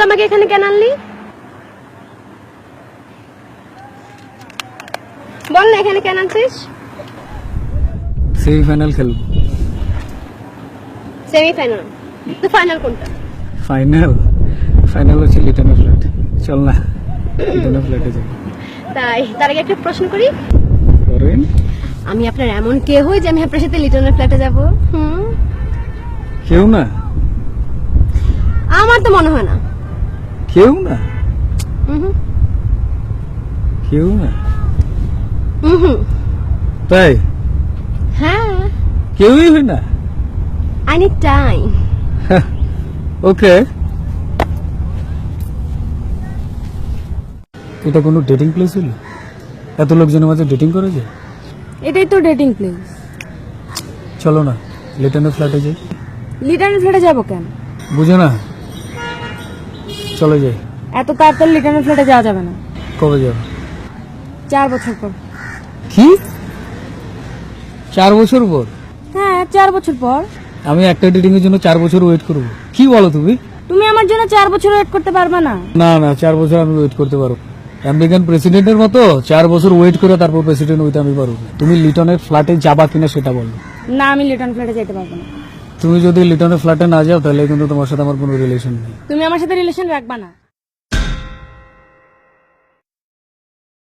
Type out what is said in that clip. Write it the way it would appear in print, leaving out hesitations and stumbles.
আমাকে এখানে কেন আনলি? বল না এখানে কেন আনছিস? সেমিফাইনাল খেলবো। সেমিফাইনাল? তো ফাইনাল কোনটা? ফাইনাল হচ্ছে লিটনের ফ্ল্যাট। চল না লিটনের ফ্ল্যাটে যাই। তাই তার আগে একটা প্রশ্ন করি। করেন। আমি আপনার এমন কে হই যে আমি আপনার সাথে লিটনের ফ্ল্যাটে যাব? কেউ না। আমার তো মনে হয় না। কেউ না। হুম কেউ না। হুম। তাই? হ্যাঁ। কেউই হয় না। I need time. ওকে। এটা কোনো ডেটিং প্লেস হলো? এত লোকজনের মাঝে ডেটিং করে যায়? এটাই তো ডেটিং প্লেস। চলো না লিটনের ফ্ল্যাটে যাই। লিটনের ফ্ল্যাটে যাবো কেন? বুঝো না? চলো যাই। এত তাড়াতাড়ি লিটনের ফ্ল্যাটে যাওয়া যাবে না। কবে যাবো? 4 বছর পর। কি 4 বছর পর? হ্যাঁ 4 বছর পর। আমি একটা ডেটিং এর জন্য 4 বছর ওয়েট করবো? কি বলো তুমি? তুমি আমার জন্য 4 বছর ওয়েট করতে পারবে না। না না 4 বছর আমি ওয়েট করতে পারবো। আমেরিকান প্রেসিডেন্টের মতো 4 বছর ওয়েট করে তারপর প্রেসিডেন্ট হইতে আমি পারবো না। তুমি লিটনের ফ্ল্যাটে যাবা কিনা সেটা বলো। না আমি লিটন ফ্ল্যাটে যেতে পারবো না। তুমি যদি লিটনের ফ্ল্যাটে না যাও তাহলে কিন্তু তোমার সাথে আমার কোনো রিলেশন নেই। তুমি আমার সাথে রিলেশন রাখবা না।